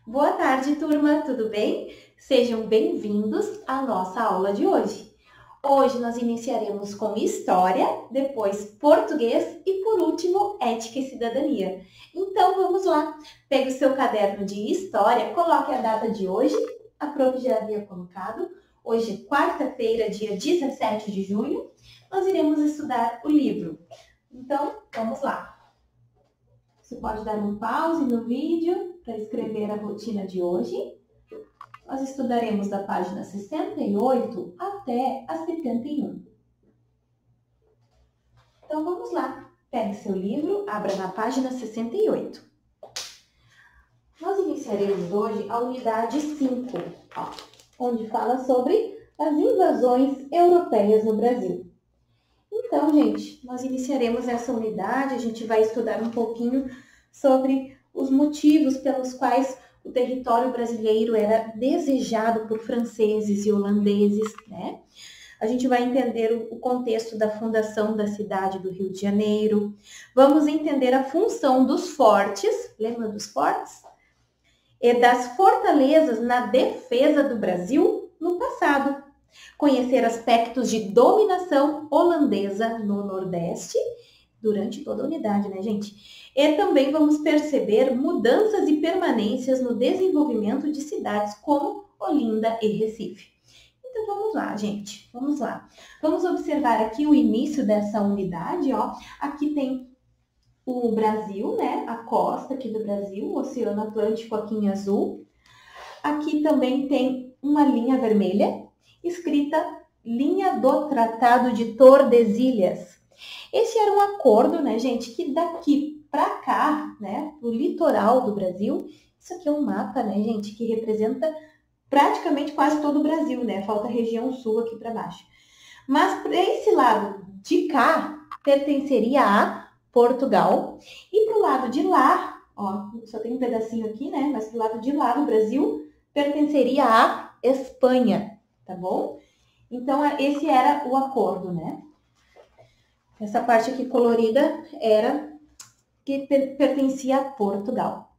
Boa tarde, turma, tudo bem? Sejam bem-vindos à nossa aula de hoje. Hoje nós iniciaremos com História, depois Português e, por último, Ética e Cidadania. Então, vamos lá. Pegue o seu caderno de História, coloque a data de hoje, a prof já havia colocado. Hoje é quarta-feira, dia 17 de junho, nós iremos estudar o livro. Então, vamos lá. Você pode dar um pause no vídeo para escrever a rotina de hoje. Nós estudaremos da página 68 até a 71. Então, vamos lá. Pegue seu livro, abra na página 68. Nós iniciaremos hoje a unidade 5, onde fala sobre as invasões europeias no Brasil. Então, gente, nós iniciaremos essa unidade, a gente vai estudar um pouquinho sobre os motivos pelos quais o território brasileiro era desejado por franceses e holandeses, né? A gente vai entender o contexto da fundação da cidade do Rio de Janeiro. Vamos entender a função dos fortes, lembra dos fortes? E das fortalezas na defesa do Brasil no passado. Conhecer aspectos de dominação holandesa no Nordeste, durante toda a unidade, né, gente? E também vamos perceber mudanças e permanências no desenvolvimento de cidades como Olinda e Recife. Então, vamos lá, gente, vamos lá. Vamos observar aqui o início dessa unidade, ó. Aqui tem o Brasil, né, a costa aqui do Brasil, o Oceano Atlântico aqui em azul. Aqui também tem uma linha vermelha, escrita Linha do Tratado de Tordesilhas. Esse era um acordo, né, gente, que daqui para cá, né, o litoral do Brasil, isso aqui é um mapa, né, gente, que representa praticamente quase todo o Brasil, né, falta a região sul aqui para baixo. Mas para esse lado de cá, pertenceria a Portugal, e para o lado de lá, ó, só tem um pedacinho aqui, né, mas para o lado de lá do Brasil, pertenceria a Espanha. Tá bom? Então, esse era o acordo, né? Essa parte aqui colorida era que pertencia a Portugal,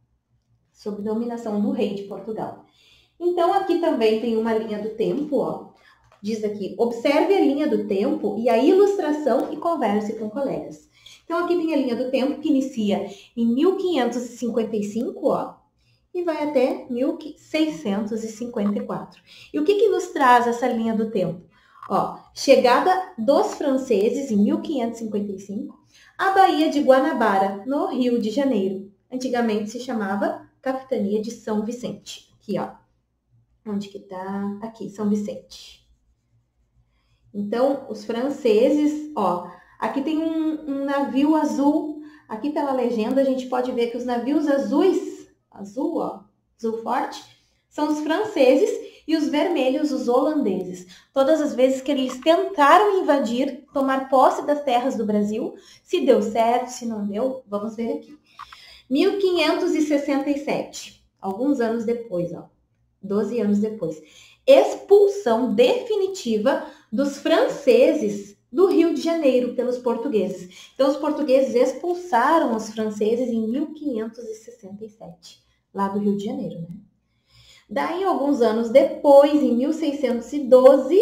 sob dominação do rei de Portugal. Então, aqui também tem uma linha do tempo, ó. Diz aqui, observe a linha do tempo e a ilustração e converse com colegas. Então, aqui tem a linha do tempo que inicia em 1555, ó. E vai até 1654. E o que nos traz essa linha do tempo? Ó, chegada dos franceses em 1555, a Baía de Guanabara, no Rio de Janeiro. Antigamente se chamava Capitania de São Vicente. Aqui, ó. Onde que tá? Aqui, São Vicente. Então, os franceses, ó, aqui tem um navio azul. Aqui pela legenda a gente pode ver que os navios azuis, azul, ó, azul forte, são os franceses e os vermelhos, os holandeses. Todas as vezes que eles tentaram invadir, tomar posse das terras do Brasil, se deu certo, se não deu, vamos ver aqui. 1567, alguns anos depois, ó, 12 anos depois, expulsão definitiva dos franceses do Rio de Janeiro pelos portugueses. Então, os portugueses expulsaram os franceses em 1567, lá do Rio de Janeiro, né? Daí, alguns anos depois, em 1612,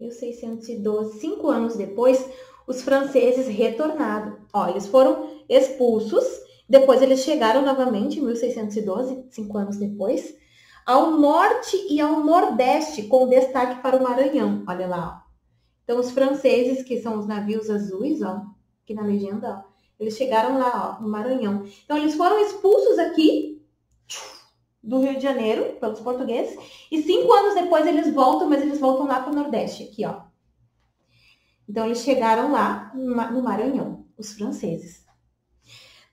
5 anos depois, os franceses retornaram. Ó, eles foram expulsos, depois eles chegaram novamente em 1612, 5 anos depois, ao norte e ao nordeste, com destaque para o Maranhão. Olha lá, ó. Então, os franceses, que são os navios azuis, ó, aqui na legenda, ó, eles chegaram lá, ó, no Maranhão. Então, eles foram expulsos aqui do Rio de Janeiro pelos portugueses e 5 anos depois eles voltam, mas eles voltam lá para o Nordeste, aqui, ó. Então, eles chegaram lá no Maranhão, os franceses.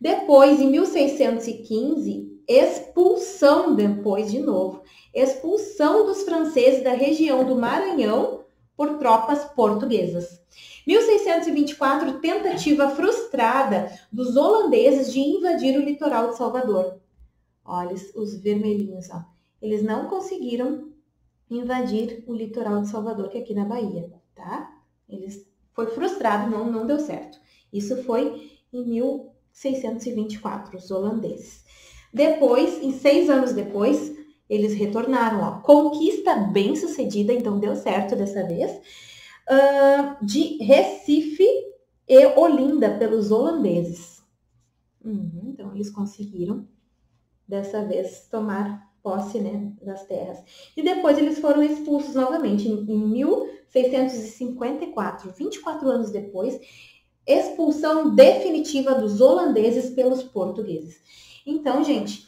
Depois, em 1615, expulsão depois de novo, expulsão dos franceses da região do Maranhão por tropas portuguesas. 1624, tentativa frustrada dos holandeses de invadir o litoral de Salvador. Olha, os vermelhinhos, ó. Eles não conseguiram invadir o litoral de Salvador, que é aqui na Bahia, tá? Foi frustrado, não deu certo. Isso foi em 1624, os holandeses. Depois, em 6 anos depois, eles retornaram, ó. Conquista bem sucedida, então deu certo dessa vez, de Recife e Olinda pelos holandeses. Então, eles conseguiram, dessa vez, tomar posse, né, das terras. E depois eles foram expulsos novamente, em 1654, 24 anos depois, expulsão definitiva dos holandeses pelos portugueses. Então, gente,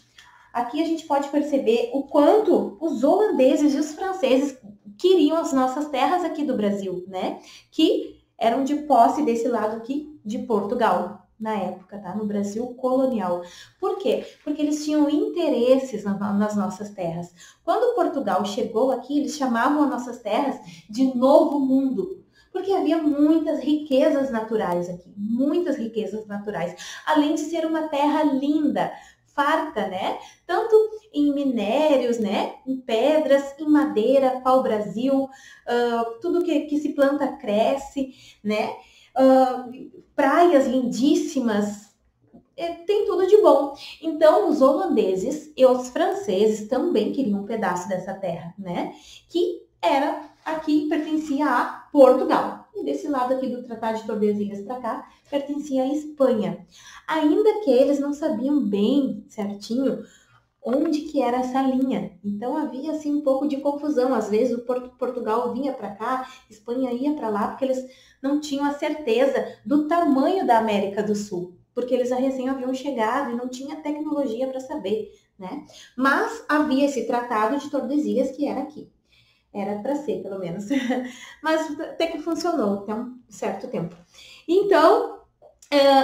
aqui a gente pode perceber o quanto os holandeses e os franceses queriam as nossas terras aqui do Brasil, né? Que eram de posse desse lado aqui de Portugal, na época, tá? No Brasil colonial. Por quê? Porque eles tinham interesses nas nossas terras. Quando Portugal chegou aqui, eles chamavam as nossas terras de Novo Mundo, porque havia muitas riquezas naturais aqui, muitas riquezas naturais, além de ser uma terra linda, farta, né? Tanto em minérios, né? Em pedras, em madeira, pau-brasil, tudo que se planta cresce, né? Praias lindíssimas, tem tudo de bom. Então, os holandeses e os franceses também queriam um pedaço dessa terra, né? Que era aqui, pertencia a Portugal. E desse lado aqui do Tratado de Tordesilhas para cá, pertencia à Espanha. Ainda que eles não sabiam bem certinho onde que era essa linha. Então havia assim um pouco de confusão. Às vezes o Portugal vinha para cá, Espanha ia para lá, porque eles não tinham a certeza do tamanho da América do Sul, porque eles recém haviam chegado e não tinha tecnologia para saber, né? Mas havia esse Tratado de Tordesilhas que era aqui. Era para ser, pelo menos. Mas até que funcionou até um certo tempo. Então,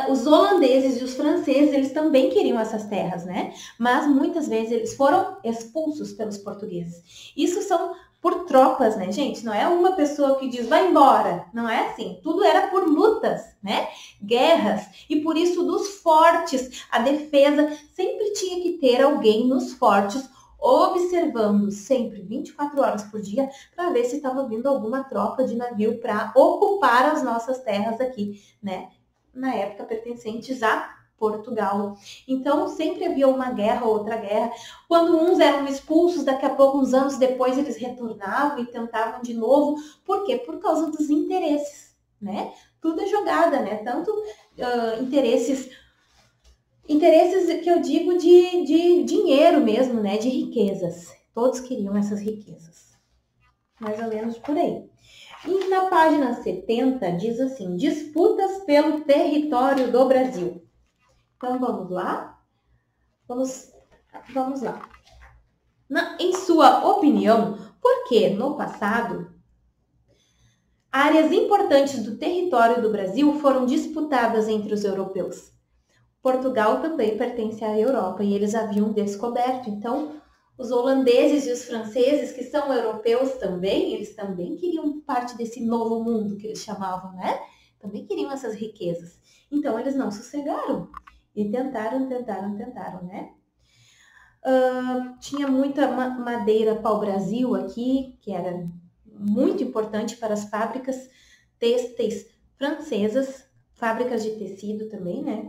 os holandeses e os franceses, eles também queriam essas terras, né? Mas muitas vezes eles foram expulsos pelos portugueses. Isso são por tropas, né, gente? Não é uma pessoa que diz, vai embora. Não é assim. Tudo era por lutas, né? Guerras. E por isso, dos fortes, a defesa sempre tinha que ter alguém nos fortes observando sempre 24 horas por dia para ver se estava vindo alguma tropa de navio para ocupar as nossas terras aqui, né? Na época pertencentes a Portugal. Então sempre havia uma guerra ou outra guerra. Quando uns eram expulsos, daqui a pouco, uns anos depois, eles retornavam e tentavam de novo. Por quê? Por causa dos interesses, né? Tudo é jogada, né? Tanto interesses que eu digo de dinheiro mesmo, né? De riquezas. Todos queriam essas riquezas. Mais ou menos por aí. E na página 70 diz assim, disputas pelo território do Brasil. Então vamos lá? Vamos lá. Em sua opinião, por que no passado áreas importantes do território do Brasil foram disputadas entre os europeus? Portugal também pertence à Europa e eles haviam descoberto. Então, os holandeses e os franceses, que são europeus também, eles também queriam parte desse novo mundo que eles chamavam, né? Também queriam essas riquezas. Então, eles não sossegaram e tentaram, né? Tinha muita madeira pau-brasil aqui, que era muito importante para as fábricas têxteis francesas, fábricas de tecido também, né?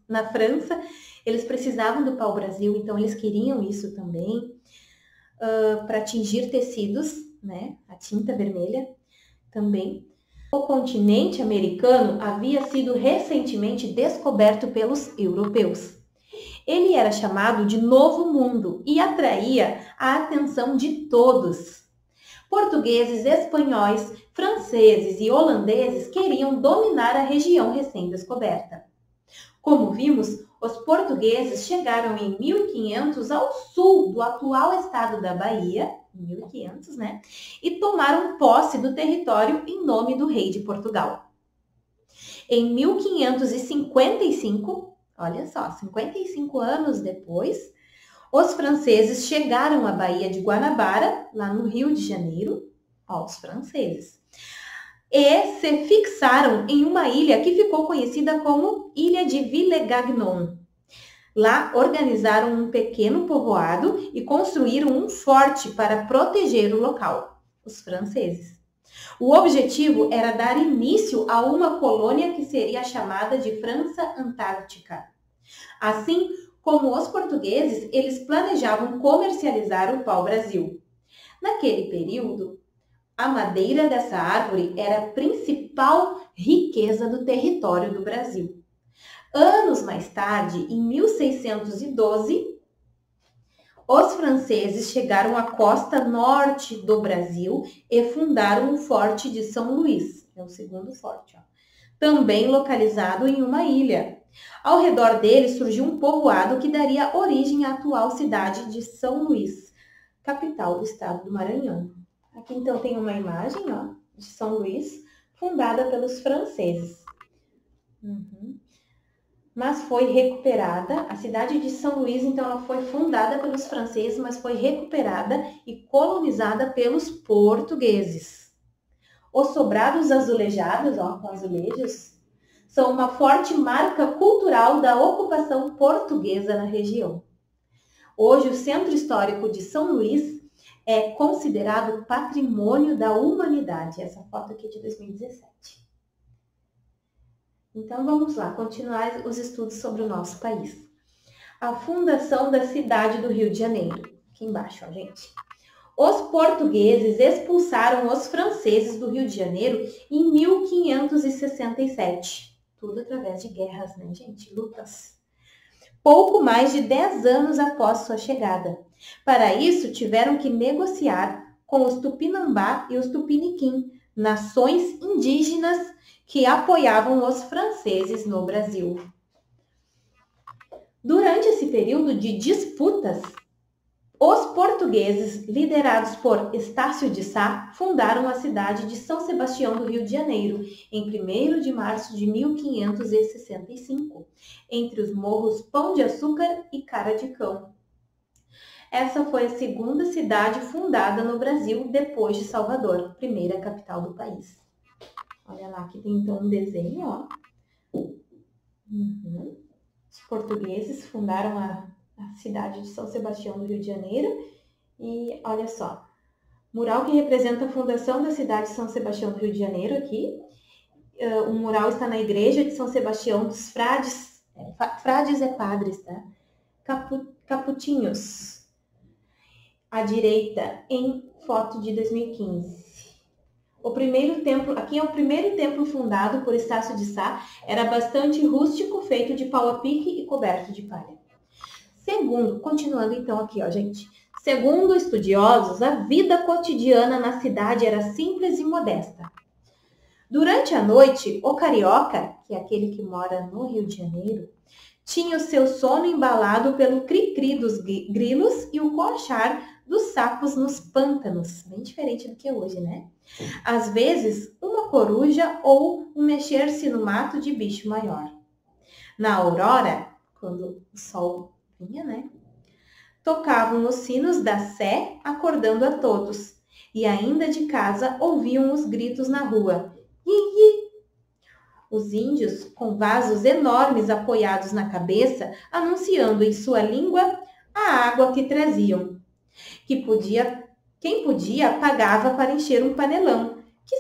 Na França, eles precisavam do pau-brasil, então eles queriam isso também para tingir tecidos, né? A tinta vermelha também. O continente americano havia sido recentemente descoberto pelos europeus. Ele era chamado de Novo Mundo e atraía a atenção de todos. Portugueses, espanhóis, franceses e holandeses queriam dominar a região recém-descoberta. Como vimos, os portugueses chegaram em 1500 ao sul do atual estado da Bahia, 1500, né? E tomaram posse do território em nome do rei de Portugal. Em 1555, olha só, 55 anos depois, os franceses chegaram à Baía de Guanabara, lá no Rio de Janeiro, os franceses, e se fixaram em uma ilha que ficou conhecida como Ilha de Villegagnon. Lá organizaram um pequeno povoado e construíram um forte para proteger o local, os franceses. O objetivo era dar início a uma colônia que seria chamada de França Antártica. Assim, Como os portugueses, eles planejavam comercializar o pau-brasil. Naquele período, a madeira dessa árvore era a principal riqueza do território do Brasil. Anos mais tarde, em 1612, os franceses chegaram à costa norte do Brasil e fundaram o Forte de São Luís, é o segundo forte, também localizado em uma ilha. Ao redor dele surgiu um povoado que daria origem à atual cidade de São Luís, capital do estado do Maranhão. Aqui então tem uma imagem de São Luís, fundada pelos franceses. Mas foi recuperada, a cidade de São Luís, então, ela foi fundada pelos franceses, mas foi recuperada e colonizada pelos portugueses. Os sobrados azulejados, com azulejos, são uma forte marca cultural da ocupação portuguesa na região. Hoje, o Centro Histórico de São Luís é considerado Patrimônio da Humanidade. Essa foto aqui é de 2017. Então, vamos lá, continuar os estudos sobre o nosso país. A fundação da cidade do Rio de Janeiro. Aqui embaixo, gente. Os portugueses expulsaram os franceses do Rio de Janeiro em 1567. Tudo através de guerras, né, gente? Lutas. Pouco mais de 10 anos após sua chegada. Para isso, tiveram que negociar com os Tupinambá e os Tupiniquim, nações indígenas que apoiavam os franceses no Brasil. Durante esse período de disputas, os portugueses, liderados por Estácio de Sá, fundaram a cidade de São Sebastião do Rio de Janeiro, em 1º de março de 1565, entre os morros Pão de Açúcar e Cara de Cão. Essa foi a segunda cidade fundada no Brasil depois de Salvador, primeira capital do país. Olha lá, aqui tem então um desenho, Os portugueses fundaram a cidade de São Sebastião do Rio de Janeiro. E olha só, mural que representa a fundação da cidade de São Sebastião do Rio de Janeiro aqui. O mural está na igreja de São Sebastião dos Frades. Frades é padres, tá? Caputinhos. À direita, em foto de 2015. O primeiro templo, aqui é o primeiro templo fundado por Estácio de Sá. Era bastante rústico, feito de pau a pique e coberto de palha. Continuando então aqui, gente. Segundo estudiosos, a vida cotidiana na cidade era simples e modesta. Durante a noite, o carioca, que é aquele que mora no Rio de Janeiro, tinha o seu sono embalado pelo cri-cri dos grilos e o coachar dos sapos nos pântanos. Bem diferente do que é hoje, né? Às vezes, uma coruja ou um mexer-se no mato de bicho maior. Na aurora, quando o sol vinha, né? Tocavam os sinos da Sé, acordando a todos. E ainda de casa ouviam os gritos na rua. Hi! Os índios, com vasos enormes apoiados na cabeça, anunciando em sua língua a água que traziam. Quem podia pagava para encher um panelão, que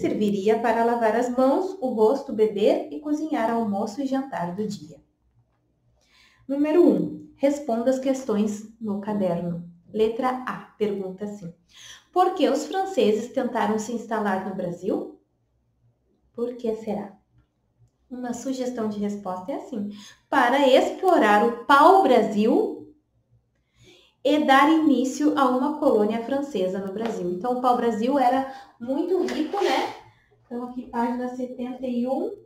serviria para lavar as mãos, o rosto, beber e cozinhar almoço e jantar do dia. Número 1. Responda as questões no caderno. Letra A. Pergunta assim. Por que os franceses tentaram se instalar no Brasil? Por que será? Uma sugestão de resposta é assim. Para explorar o pau-brasil e dar início a uma colônia francesa no Brasil. Então, o pau-brasil era muito rico, né? Então, aqui, página 71,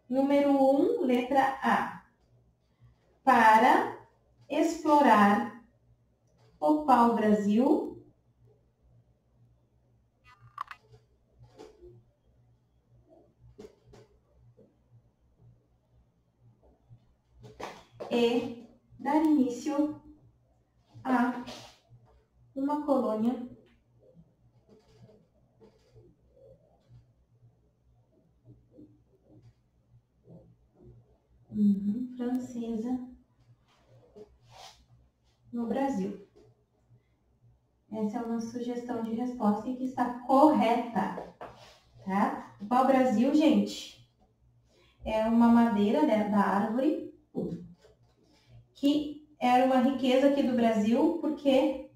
número 1, letra A. Para explorar o pau-brasil e dar início a uma colônia francesa no Brasil. Essa é uma sugestão de resposta e que está correta, tá? O pau-brasil, gente, é uma madeira da árvore que era uma riqueza aqui do Brasil, porque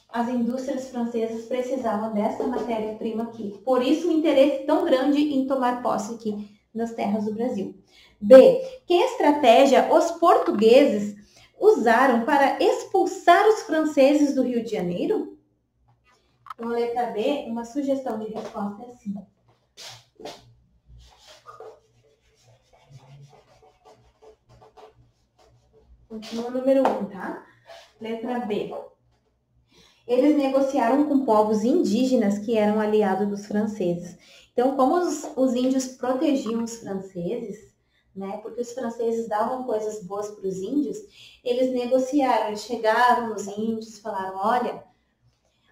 as indústrias francesas precisavam dessa matéria-prima aqui. Por isso o interesse tão grande em tomar posse aqui nas terras do Brasil. B. Que estratégia os portugueses usaram para expulsar os franceses do Rio de Janeiro? Então, a letra B, uma sugestão de resposta é assim. Continua número 1, tá? Letra B. Eles negociaram com povos indígenas que eram aliados dos franceses. Então, como os índios protegiam os franceses, né? Porque os franceses davam coisas boas para os índios, eles negociaram, eles chegaram nos índios e falaram, olha,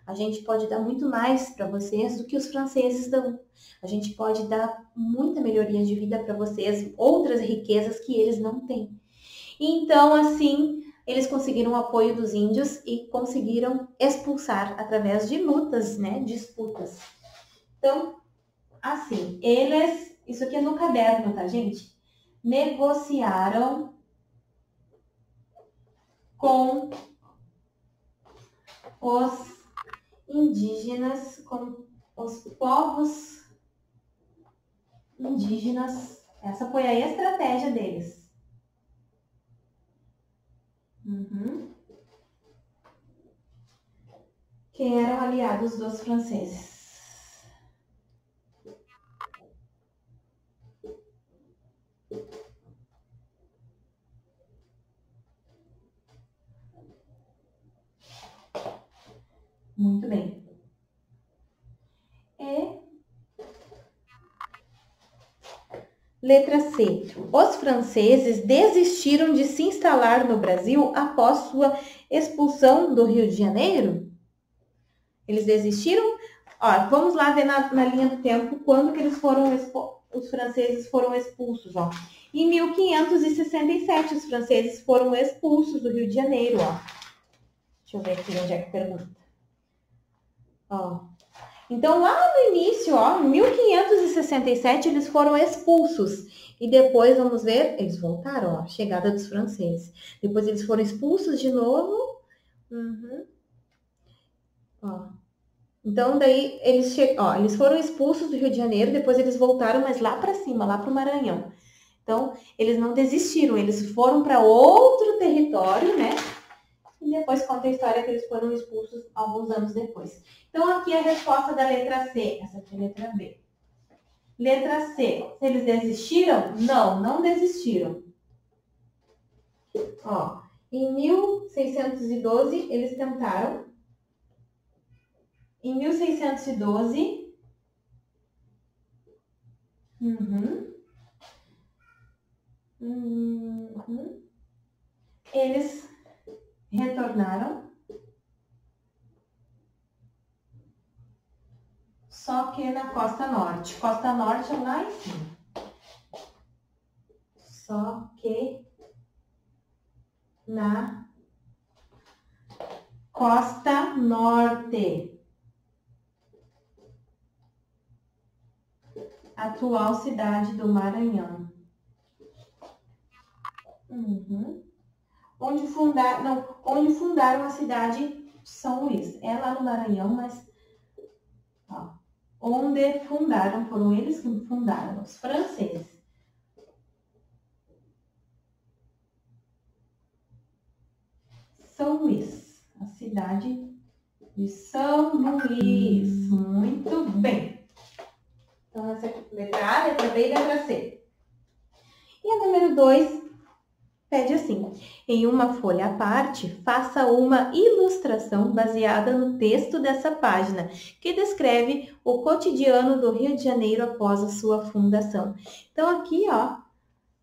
a gente pode dar muito mais para vocês do que os franceses dão. A gente pode dar muita melhoria de vida para vocês, outras riquezas que eles não têm. Então, assim, eles conseguiram o apoio dos índios e conseguiram expulsar através de lutas, né, disputas. Então, assim, isso aqui é no caderno, tá, gente? Negociaram com os indígenas, com os povos indígenas. Essa foi a estratégia deles. Que eram aliados dos franceses. Muito bem. Letra C. Os franceses desistiram de se instalar no Brasil após sua expulsão do Rio de Janeiro? Eles desistiram? Ó, vamos lá ver na linha do tempo quando que os franceses foram expulsos. Ó. Em 1567, os franceses foram expulsos do Rio de Janeiro. Ó. Deixa eu ver aqui onde é que pergunta. Ó. Então, lá no início, ó, em 1567, eles foram expulsos. E depois, vamos ver, eles voltaram, ó, chegada dos franceses. Depois eles foram expulsos de novo. Ó. Então, daí, eles foram expulsos do Rio de Janeiro, depois eles voltaram, mas lá para cima, lá para o Maranhão. Então, eles não desistiram, eles foram para outro território, né? E depois conta a história que eles foram expulsos alguns anos depois. Então, aqui a resposta da letra C. Essa aqui é a letra B. Letra C. Eles desistiram? Não, não desistiram. Ó, em 1612, eles tentaram. Em 1612... Eles retornaram, só que na costa norte. Costa norte é lá em cima. Só que na costa norte. Atual cidade do Maranhão. Onde fundaram a cidade de São Luís. É lá no Maranhão, mas ó, onde fundaram, foram eles que fundaram, os franceses. São Luís, a cidade de São Luís. Muito bem. Então, essa aqui, letra A, letra B e letra C. E a número 2 pede assim, em uma folha à parte, faça uma ilustração baseada no texto dessa página, que descreve o cotidiano do Rio de Janeiro após a sua fundação. Então, aqui, ó,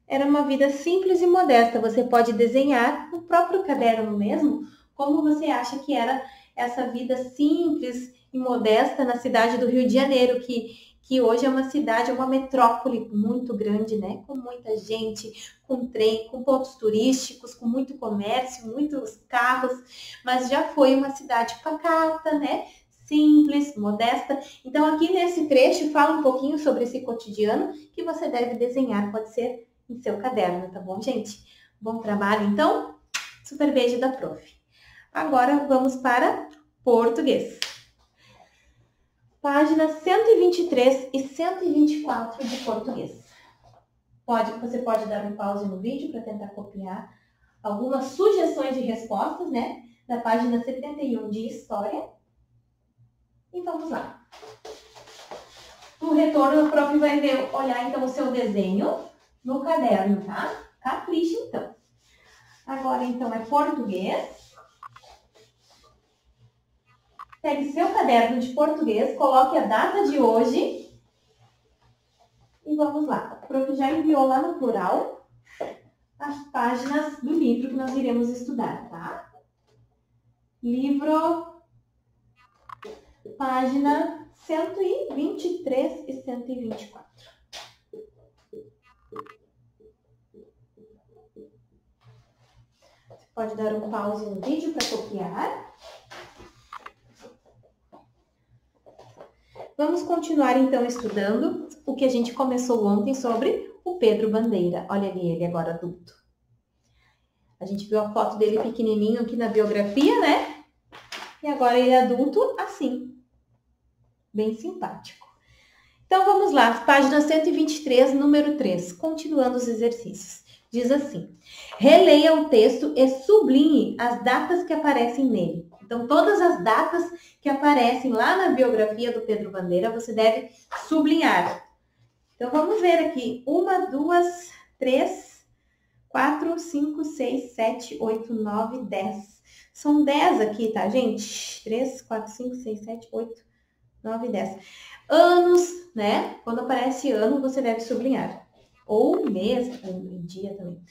era uma vida simples e modesta. Você pode desenhar no próprio caderno mesmo, como você acha que era essa vida simples e modesta na cidade do Rio de Janeiro, que hoje é uma cidade, uma metrópole muito grande, né? Com muita gente, com trem, com pontos turísticos, com muito comércio, muitos carros, mas já foi uma cidade pacata, né? Simples, modesta. Então, aqui nesse trecho, fala um pouquinho sobre esse cotidiano que você deve desenhar, pode ser em seu caderno, tá bom, gente? Bom trabalho, então. Super beijo da prof. Agora vamos para português. Páginas 123 e 124 de português. Você pode dar um pause no vídeo para tentar copiar algumas sugestões de respostas, né? Da página 71 de História. E vamos lá. No retorno, a prof vai olhar então o seu desenho no caderno, tá? Capricha então. Agora então é português. Pegue seu caderno de português, coloque a data de hoje e vamos lá. O prof já enviou lá no plural as páginas do livro que nós iremos estudar, tá? Livro, página 123 e 124. Você pode dar um pause no vídeo para copiar. Vamos continuar, então, estudando o que a gente começou ontem sobre o Pedro Bandeira. Olha ali ele agora adulto. A gente viu a foto dele pequenininho aqui na biografia, né? E agora ele é adulto assim. Bem simpático. Então, vamos lá. Página 123, número 3. Continuando os exercícios. Diz assim. Releia o texto e sublinhe as datas que aparecem nele. Então, todas as datas que aparecem lá na biografia do Pedro Bandeira, você deve sublinhar. Então, vamos ver aqui. 1, 2, 3, 4, 5, 6, 7, 8, 9, 10. São 10 aqui, tá, gente? 3, 4, 5, 6, 7, 8, 9, 10. Anos, né? Quando aparece ano, você deve sublinhar. Ou mês, ou dia também.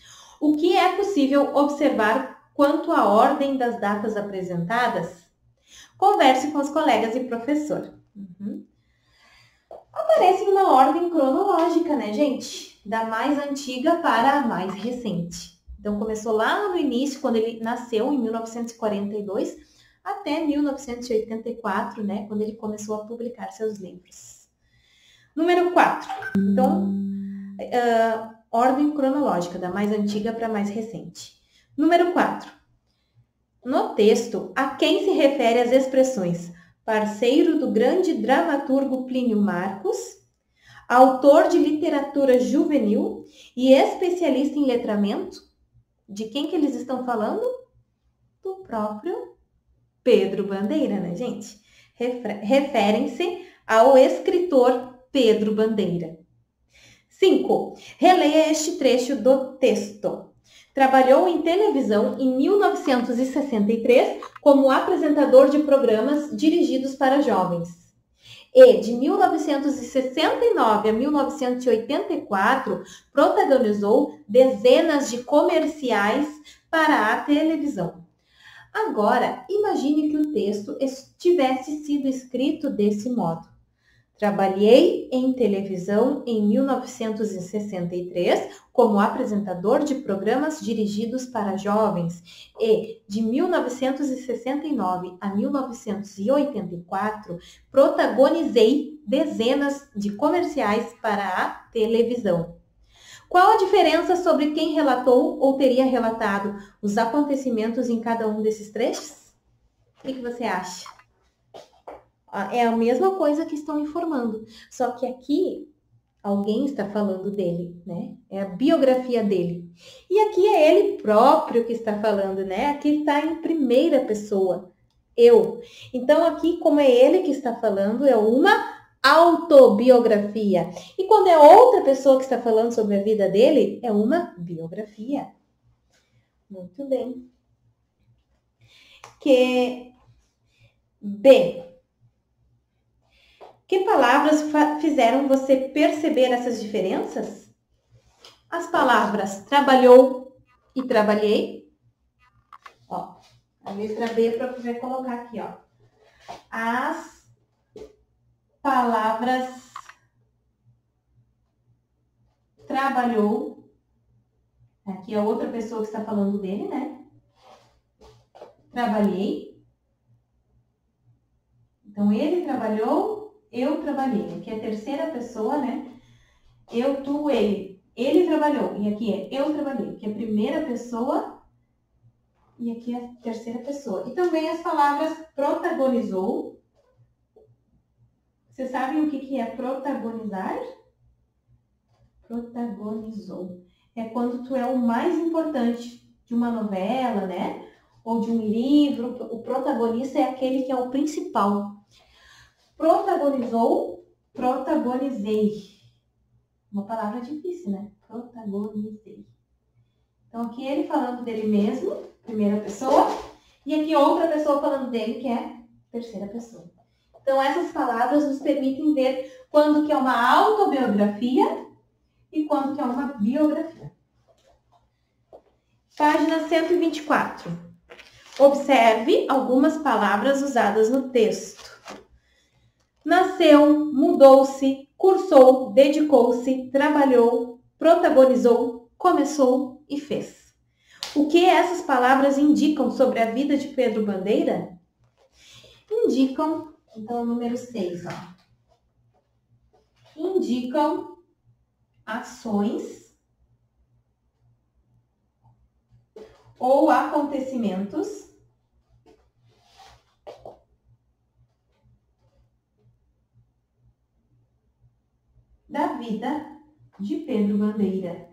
O que é possível observar quanto à ordem das datas apresentadas? Converse com os colegas e professor. Aparece uma ordem cronológica, né, gente? Da mais antiga para a mais recente. Então, começou lá no início, quando ele nasceu, em 1942, até 1984, né, quando ele começou a publicar seus livros. Número 4. Então, ordem cronológica, da mais antiga para a mais recente. Número 4. No texto, a quem se refere as expressões parceiro do grande dramaturgo Plínio Marcos, autor de literatura juvenil e especialista em letramento? De quem que eles estão falando? Do próprio Pedro Bandeira, né, gente? Referem-se ao escritor Pedro Bandeira. 5. Releia este trecho do texto. Trabalhou em televisão em 1963 como apresentador de programas dirigidos para jovens. E de 1969 a 1984 protagonizou dezenas de comerciais para a televisão. Agora, imagine que o texto tivesse sido escrito desse modo. Trabalhei em televisão em 1963 como apresentador de programas dirigidos para jovens e, de 1969 a 1984, protagonizei dezenas de comerciais para a televisão. Qual a diferença sobre quem relatou ou teria relatado os acontecimentos em cada um desses trechos? O que você acha? É a mesma coisa que estão informando, só que aqui alguém está falando dele, né? É a biografia dele. E aqui é ele próprio que está falando, né? Aqui está em primeira pessoa, eu. Então aqui, como é ele que está falando, é uma autobiografia. E quando é outra pessoa que está falando sobre a vida dele, é uma biografia. Muito bem. B. Que palavras fizeram você perceber essas diferenças? As palavras trabalhou e trabalhei. Ó, a letra B para você colocar aqui, ó. As palavras trabalhou. Aqui é outra pessoa que está falando dele, né? Trabalhei. Então, ele trabalhou. Eu trabalhei. Aqui é a terceira pessoa, né? Eu, tu, ele. ele trabalhou. E aqui é eu trabalhei. Aqui é primeira pessoa e aqui é terceira pessoa. E também as palavras protagonizou. Vocês sabem o que é protagonizar? Protagonizou. É quando tu é o mais importante de uma novela, né? Ou de um livro. O protagonista é aquele que é o principal. Protagonizou, protagonizei. Uma palavra difícil, né? Protagonizei. Então, aqui ele falando dele mesmo, primeira pessoa. E aqui outra pessoa falando dele, que é terceira pessoa. Então, essas palavras nos permitem ver quando que é uma autobiografia e quando que é uma biografia. Página 124. Observe algumas palavras usadas no texto. Nasceu, mudou-se, cursou, dedicou-se, trabalhou, protagonizou, começou e fez. O que essas palavras indicam sobre a vida de Pedro Bandeira? Indicam, então, número 6, ó. Indicam ações ou acontecimentos da vida de Pedro Bandeira.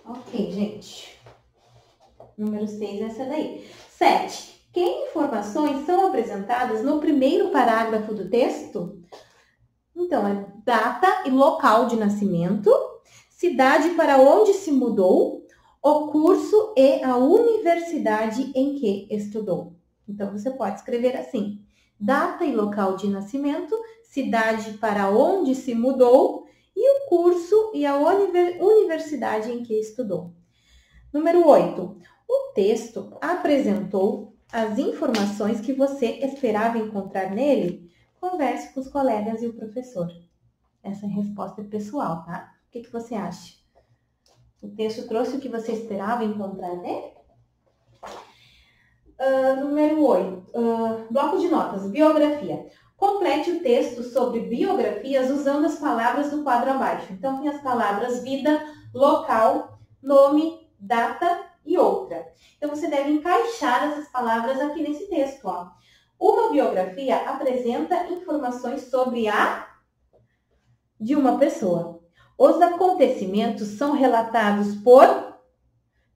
Ok, gente. Número 6 é essa daí. 7. Que informações são apresentadas no primeiro parágrafo do texto? Então, é data e local de nascimento, cidade para onde se mudou, o curso e a universidade em que estudou. Então, você pode escrever assim: data e local de nascimento, cidade para onde se mudou e o curso e a universidade em que estudou. Número 8. O texto apresentou as informações que você esperava encontrar nele? Converse com os colegas e o professor. Essa resposta é pessoal, tá? O que você acha? O texto trouxe o que você esperava encontrar nele? Número 8. Bloco de notas. Biografia. Complete o texto sobre biografias usando as palavras do quadro abaixo. Então, tem as palavras vida, local, nome, data e outra. Então, você deve encaixar essas palavras aqui nesse texto, ó. Uma biografia apresenta informações sobre de uma pessoa. Os acontecimentos são relatados por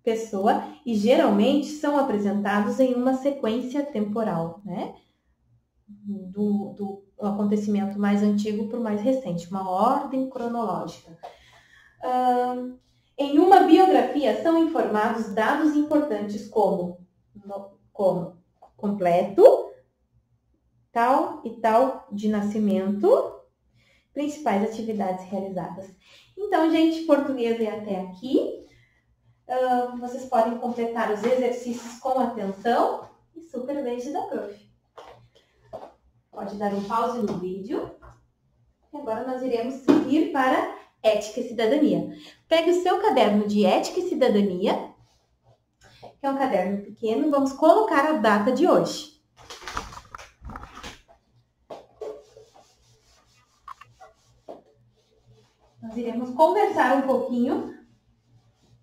pessoa e geralmente são apresentados em uma sequência temporal, né? Do acontecimento mais antigo para o mais recente, uma ordem cronológica. Em uma biografia são informados dados importantes como completo, tal e tal de nascimento, principais atividades realizadas. Então, gente, português é até aqui. Vocês podem completar os exercícios com atenção e super beijo da prof. Pode dar um pause no vídeo. E agora nós iremos seguir para Ética e Cidadania. Pegue o seu caderno de Ética e Cidadania, que é um caderno pequeno, e vamos colocar a data de hoje. Nós iremos conversar um pouquinho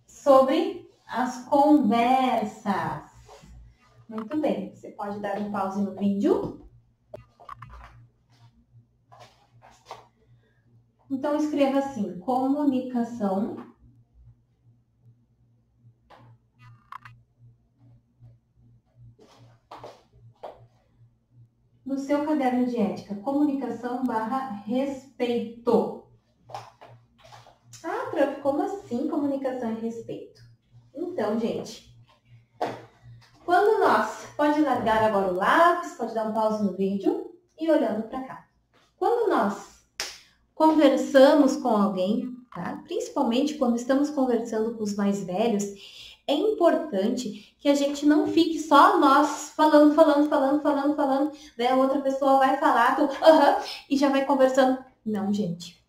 sobre as conversas. Muito bem, você pode dar um pause no vídeo. Então, escreva assim: comunicação no seu caderno de ética. Comunicação / respeito. Ah, prof, como assim comunicação e respeito? Então, gente, quando nós... Pode largar agora o lápis, pode dar um pause no vídeo e olhando para cá. Quando nós conversamos com alguém, tá? Principalmente quando estamos conversando com os mais velhos, é importante que a gente não fique só nós falando, daí a outra pessoa vai falar, e já vai conversando. Não, gente.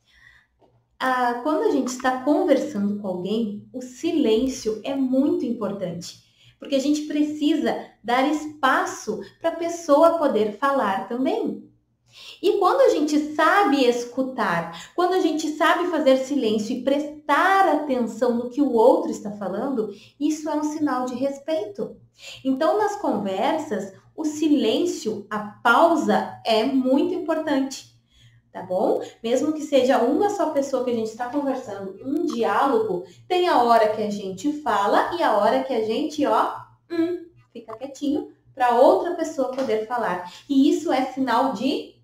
Quando a gente está conversando com alguém, o silêncio é muito importante, porque a gente precisa dar espaço para a pessoa poder falar também. E quando a gente sabe escutar, quando a gente sabe fazer silêncio e prestar atenção no que o outro está falando, isso é um sinal de respeito. Então, nas conversas, o silêncio, a pausa é muito importante, tá bom? Mesmo que seja uma só pessoa que a gente está conversando, um diálogo, tem a hora que a gente fala e a hora que a gente, fica quietinho para outra pessoa poder falar. E isso é sinal de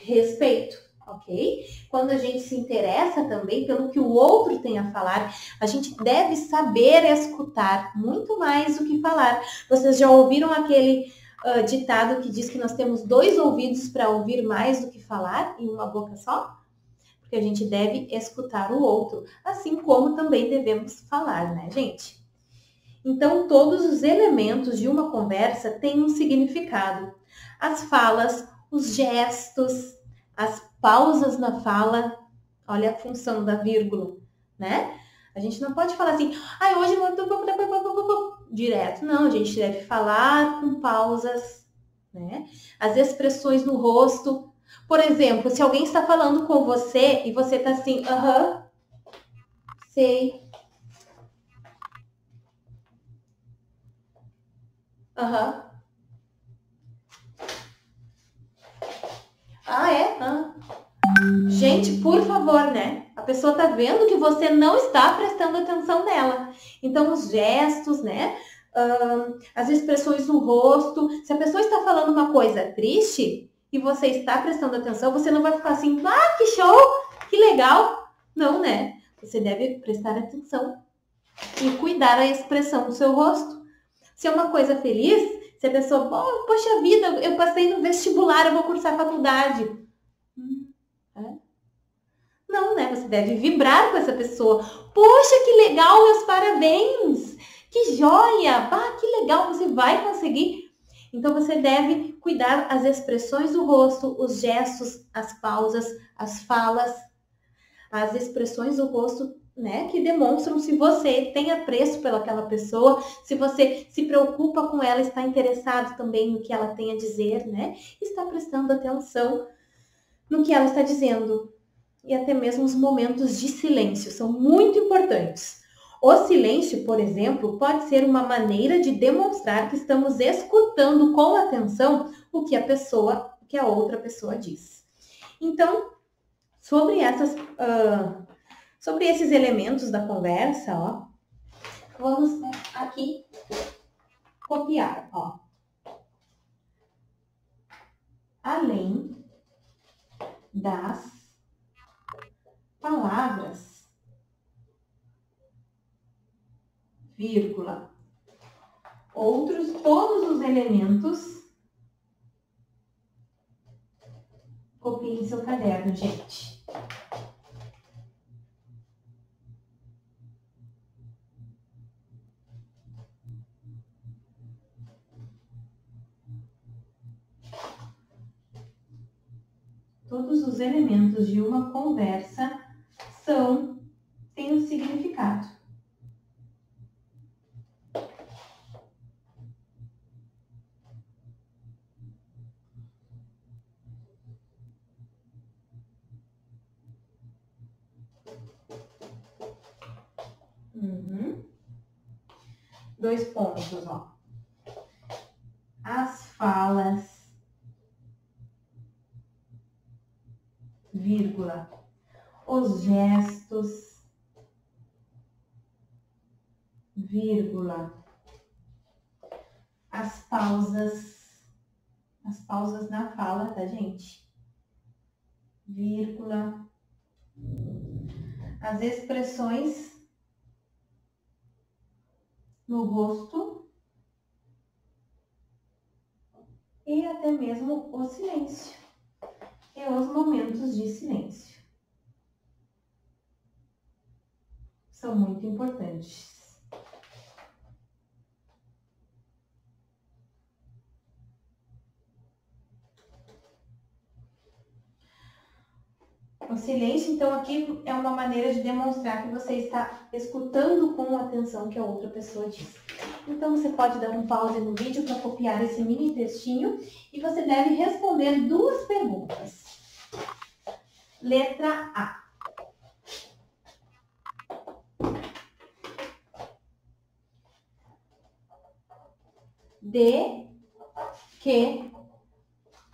respeito, ok? Quando a gente se interessa também pelo que o outro tem a falar, a gente deve saber escutar muito mais do que falar. Vocês já ouviram aquele ditado que diz que nós temos 2 ouvidos para ouvir mais do que falar e uma boca só? Porque a gente deve escutar o outro, assim como também devemos falar, né, gente? Então, todos os elementos de uma conversa têm um significado. As falas, os gestos, as pausas na fala, olha a função da vírgula, né? A gente não pode falar assim, hoje direto. Não, a gente deve falar com pausas, né? As expressões no rosto. Por exemplo, se alguém está falando com você e você está assim, sei, Gente, por favor, né? A pessoa tá vendo que você não está prestando atenção nela. Então, os gestos, né? As expressões no rosto. Se a pessoa está falando uma coisa triste e você está prestando atenção, você não vai ficar assim, que show, que legal. Não, né? Você deve prestar atenção e cuidar da expressão do seu rosto. Se é uma coisa feliz, se a pessoa, poxa vida, eu passei no vestibular, eu vou cursar faculdade. Não, né? Você deve vibrar com essa pessoa. Poxa, que legal, meus parabéns! Que joia! Que legal, você vai conseguir. Então, você deve cuidar as expressões do rosto, os gestos, as pausas, as falas, as expressões do rosto, né? Que demonstram se você tem apreço pelaquela pessoa, se você se preocupa com ela, está interessado também no que ela tem a dizer, né? Está prestando atenção no que ela está dizendo. E até mesmo os momentos de silêncio são muito importantes. O silêncio, por exemplo, pode ser uma maneira de demonstrar que estamos escutando com atenção o que a outra pessoa diz. Então, sobre esses elementos da conversa, vamos aqui copiar, Além das palavras, vírgula, todos os elementos, copiem seu caderno, gente. Todos os elementos de uma conversa têm um significado. Dois pontos, As falas, vírgula, os gestos, vírgula, as pausas na fala, tá, gente? Vírgula, as expressões no rosto e até mesmo o silêncio e os momentos de silêncio. São muito importantes. silêncio, então aqui é uma maneira de demonstrar que você está escutando com atenção o que a outra pessoa diz. Então você pode dar um pause no vídeo para copiar esse mini textinho e você deve responder 2 perguntas. Letra A. De que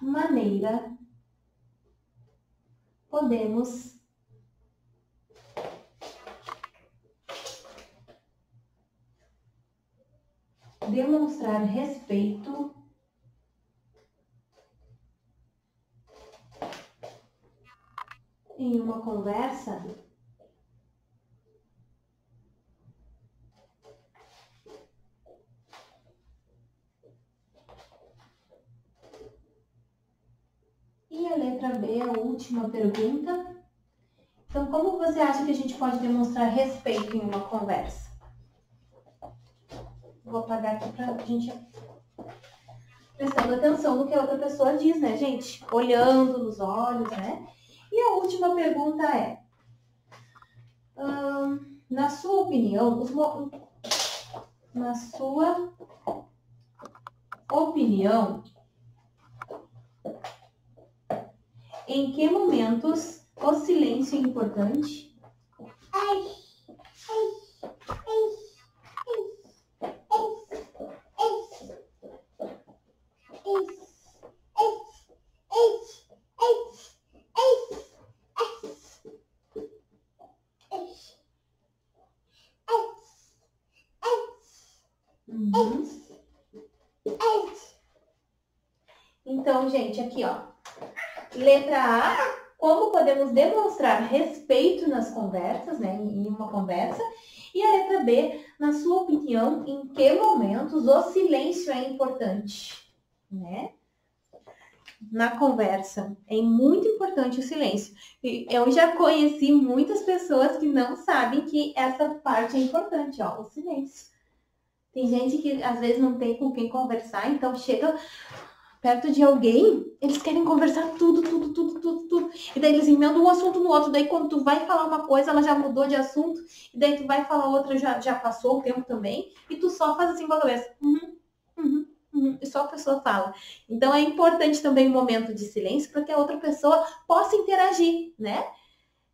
maneira podemos demonstrar respeito em uma conversa? E a letra B, a última pergunta. Então, como você acha que a gente pode demonstrar respeito em uma conversa? Vou apagar aqui pra gente prestando atenção no que a outra pessoa diz, né, gente? Olhando nos olhos, né? E a última pergunta é, na sua opinião, em que momentos o silêncio é importante? Então, gente, aqui, ó. Letra A, como podemos demonstrar respeito nas conversas, né? Em uma conversa. E a letra B, na sua opinião, em que momentos o silêncio é importante, né? Na conversa, é muito importante o silêncio. Eu já conheci muitas pessoas que não sabem que essa parte é importante, ó, o silêncio. Tem gente que às vezes não tem com quem conversar, então chega perto de alguém, eles querem conversar tudo. E daí eles emendam um assunto no outro, daí quando tu vai falar uma coisa, ela já mudou de assunto, e daí tu vai falar outra, já passou o tempo também, e tu só faz assim com a cabeça. E só a pessoa fala. Então é importante também um momento de silêncio para que a outra pessoa possa interagir, né?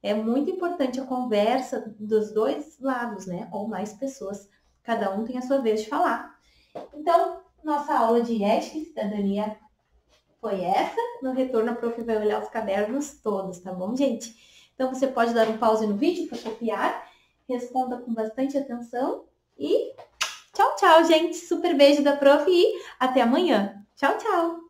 É muito importante a conversa dos 2 lados, né? Ou mais pessoas. Cada um tem a sua vez de falar. Então, nossa aula de ética e cidadania foi essa. No retorno, a prof vai olhar os cadernos todos, tá bom, gente? Então, você pode dar um pause no vídeo para copiar. Responda com bastante atenção e tchau, tchau, gente. Super beijo da prof e até amanhã. Tchau, tchau.